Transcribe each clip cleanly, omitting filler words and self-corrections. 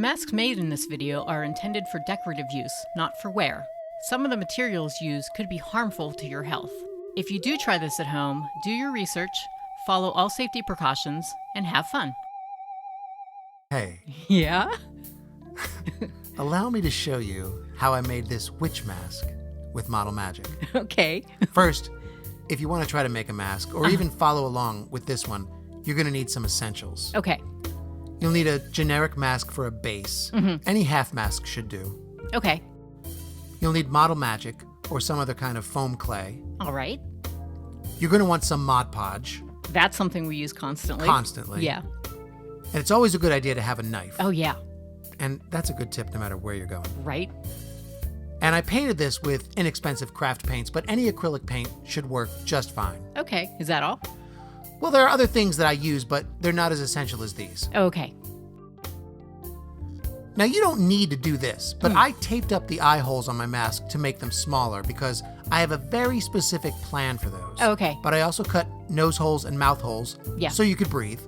masks made in this video are intended for decorative use, not for wear. Some of the materials used could be harmful to your health. If you do try this at home, do your research, follow all safety precautions, and have fun. Hey. Yeah? Allow me to show you how I made this witch mask with Model Magic. Okay. First, if you want to try to make a mask, or even follow along with this one, you're going to need some essentials. Okay. You'll need a generic mask for a base. Any half mask should do. Okay. You'll need Model Magic or some other kind of foam clay. All right. You're going to want some Mod Podge. That's something we use constantly. Constantly. Yeah. And it's always a good idea to have a knife. Oh, yeah. And that's a good tip no matter where you're going. Right. And I painted this with inexpensive craft paints, but any acrylic paint should work just fine. Okay. Is that all? Well, there are other things that I use, but they're not as essential as these. Okay. Now, you don't need to do this, but I taped up the eye holes on my mask to make them smaller because I have a very specific plan for those. Okay. But I also cut nose holes and mouth holes so you could breathe.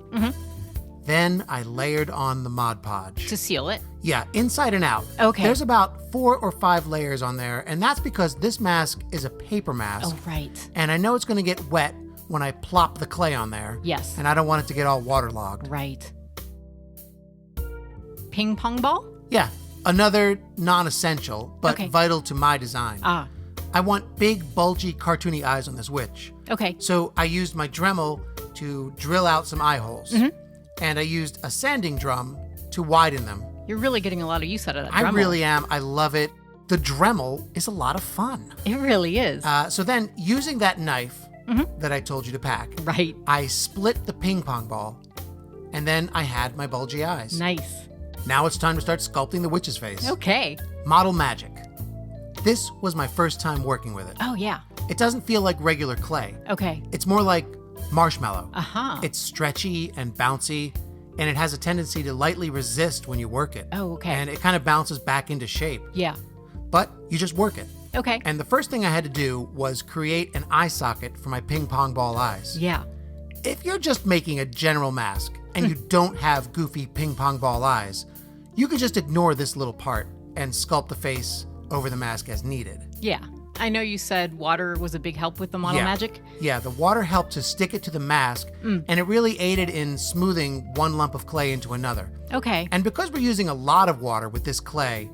Then I layered on the Mod Podge. To seal it? Yeah, inside and out. Okay. There's about 4 or 5 layers on there, and that's because this mask is a paper mask. Oh, right. And I know it's going to get wet when I plop the clay on there. Yes. And I don't want it to get all waterlogged. Right. Ping pong ball? Yeah, another non-essential, but vital to my design. Ah. I want big, bulgy, cartoony eyes on this witch. Okay. So I used my Dremel to drill out some eye holes. And I used a sanding drum to widen them. You're really getting a lot of use out of that Dremel. I really am. I love it. The Dremel is a lot of fun. It really is. So then, using that knife that I told you to pack, Right. I split the ping pong ball, and then I had my bulgy eyes. Nice. Now it's time to start sculpting the witch's face. Okay. Model Magic. This was my first time working with it. Oh, yeah. It doesn't feel like regular clay. Okay. It's more like marshmallow. Uh-huh. It's stretchy and bouncy, and it has a tendency to lightly resist when you work it. Oh, okay. And it kind of bounces back into shape. Yeah. But you just work it. Okay. And the first thing I had to do was create an eye socket for my ping pong ball eyes. Yeah. If you're just making a general mask and you don't have goofy ping pong ball eyes, you can just ignore this little part and sculpt the face over the mask as needed. Yeah. I know you said water was a big help with the Model Magic. Yeah, the water helped to stick it to the mask, and it really aided in smoothing one lump of clay into another. Okay. And because we're using a lot of water with this clay,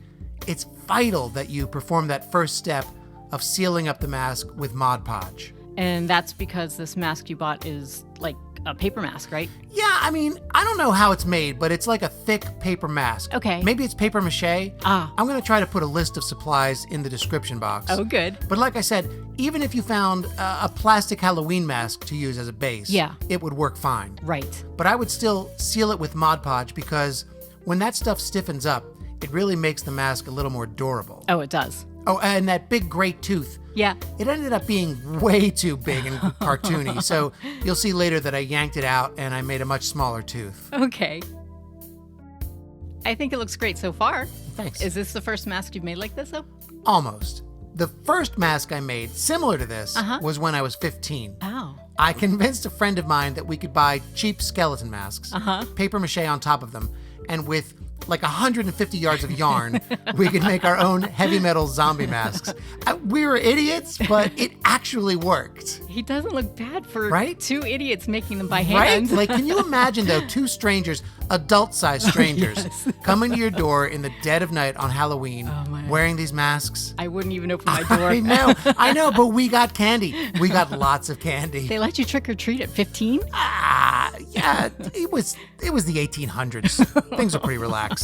it's vital that you perform that first step of sealing up the mask with Mod Podge. And that's because this mask you bought is like a paper mask, right? Yeah, I mean, I don't know how it's made, but it's like a thick paper mask. Okay. Maybe it's paper mache. Ah. I'm going to try to put a list of supplies in the description box. Oh, good. But like I said, even if you found a plastic Halloween mask to use as a base, it would work fine. Right. But I would still seal it with Mod Podge because when that stuff stiffens up, it really makes the mask a little more durable. Oh, it does. Oh, and that big gray tooth. Yeah. It ended up being way too big and cartoony, so you'll see later that I yanked it out and I made a much smaller tooth. Okay. I think it looks great so far. Thanks. Is this the first mask you've made like this, though? Almost. The first mask I made, similar to this, was when I was 15. Oh. I convinced a friend of mine that we could buy cheap skeleton masks, paper mache on top of them, and with like 150 yards of yarn, we could make our own heavy metal zombie masks. We were idiots, but it actually worked. He doesn't look bad for Right? 2 idiots making them by Right? hand. Like, can you imagine, though, 2 strangers, adult-sized strangers, coming to your door in the dead of night on Halloween, wearing these masks? I wouldn't even open my door. I know, but we got candy. We got lots of candy. They let you trick or treat at 15? Yeah, it was the 1800s. Things are pretty relaxed.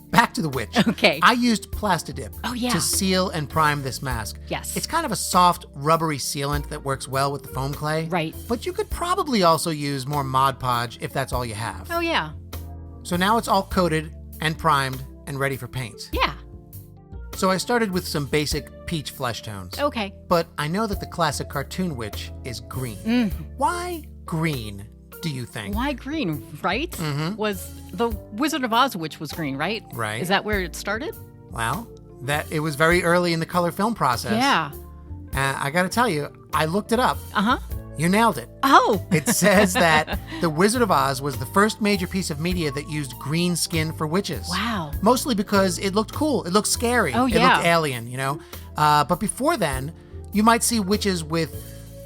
Back to the witch. Okay. I used Plastidip yeah. to seal and prime this mask. Yes. It's kind of a soft, rubbery sealant that works well with the foam clay. Right. But you could probably also use more Mod Podge if that's all you have. Oh, yeah. So now it's all coated and primed and ready for paint. Yeah. So I started with some basic peach flesh tones. Okay. But I know that the classic cartoon witch is green. Why green, do you think? Why green, right? Was the Wizard of Oz witch was green, right? Right. Is that where it started? Well, it was very early in the color film process. Yeah. I got to tell you, I looked it up. You nailed it. Oh! It says that The Wizard of Oz was the first major piece of media that used green skin for witches. Wow. Mostly because it looked cool. It looked scary. Oh, It yeah. looked alien, you know? But before then, you might see witches with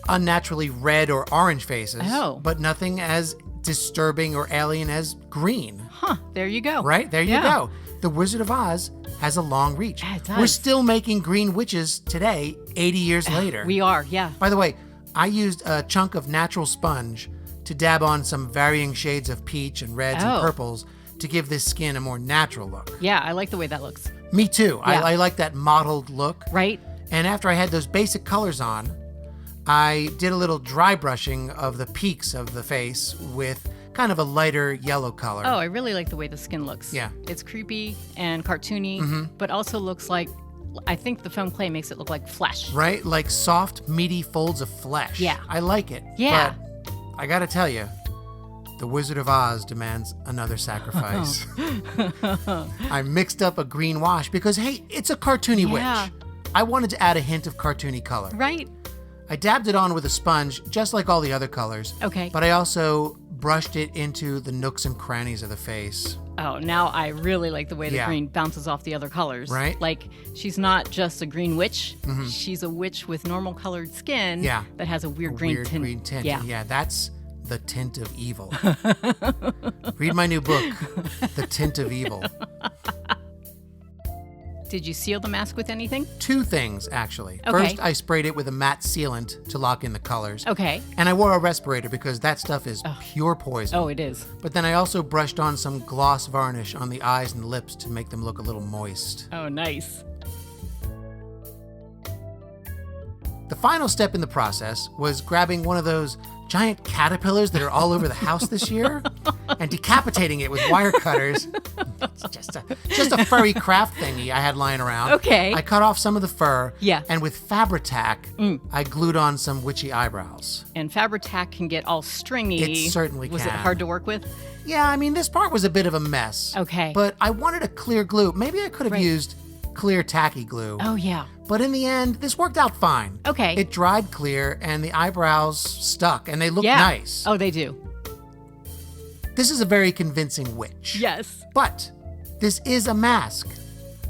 unnaturally red or orange faces, but nothing as disturbing or alien as green. Huh, there you go. Right? There you go. The Wizard of Oz has a long reach. Yeah, it does. We're still making green witches today, 80 years later. We are, yeah. By the way, I used a chunk of natural sponge to dab on some varying shades of peach and reds and purples to give this skin a more natural look. Yeah, I like the way that looks. Me too. Yeah. I like that mottled look. Right? And after I had those basic colors on, I did a little dry brushing of the peaks of the face with kind of a lighter yellow color. Oh, I really like the way the skin looks. Yeah. It's creepy and cartoony, but also looks like, I think the foam clay makes it look like flesh. Right? Like soft, meaty folds of flesh. Yeah. I like it. Yeah. But I gotta tell you, The Wizard of Oz demands another sacrifice. I mixed up a green wash because, hey, it's a cartoony witch. I wanted to add a hint of cartoony color. Right? I dabbed it on with a sponge, just like all the other colors. Okay. But I also brushed it into the nooks and crannies of the face. Oh, now I really like the way the green bounces off the other colors. Right? Like, she's not just a green witch. She's a witch with normal colored skin that has a weird green tint. Green tint. Yeah, that's the tint of evil. Read my new book, The Tint of Evil. Did you seal the mask with anything? 2 things, actually. Okay. First, I sprayed it with a matte sealant to lock in the colors. Okay. And I wore a respirator because that stuff is pure poison. Oh, it is. But then I also brushed on some gloss varnish on the eyes and lips to make them look a little moist. Oh, nice. The final step in the process was grabbing one of those giant caterpillars that are all over the house this year and decapitating it with wire cutters. It's just a furry craft thingy I had lying around. Okay. I cut off some of the fur. Yeah. And with Fabri-Tac, I glued on some witchy eyebrows. And Fabri-Tac can get all stringy. It certainly Was can. it hard to work with? Yeah, I mean, this part was a bit of a mess. Okay. But I wanted a clear glue. Maybe I could have used clear tacky glue. Oh, yeah. But in the end, this worked out fine. Okay. It dried clear and the eyebrows stuck and they look nice. Oh, they do. This is a very convincing witch. Yes. But this is a mask.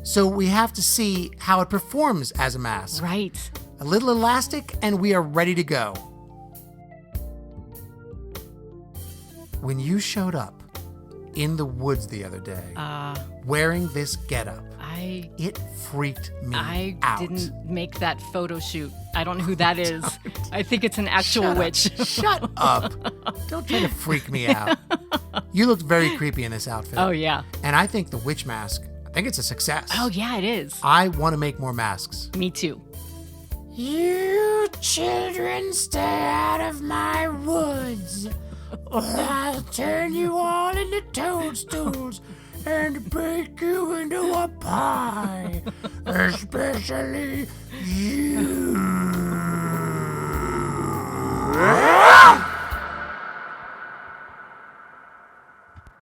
So we have to see how it performs as a mask. Right. A little elastic and we are ready to go. When you showed up in the woods the other day, wearing this getup, it freaked me out. I didn't make that photo shoot. I don't know who that is. I think it's an actual witch. Shut up. Don't try to freak me out. You looked very creepy in this outfit. Oh, yeah. And I think the witch mask, I think it's a success. Oh, yeah, it is. I want to make more masks. Me too. You children, stay out of my woods, or I'll turn you all into toadstools and bake you into a pie, especially you.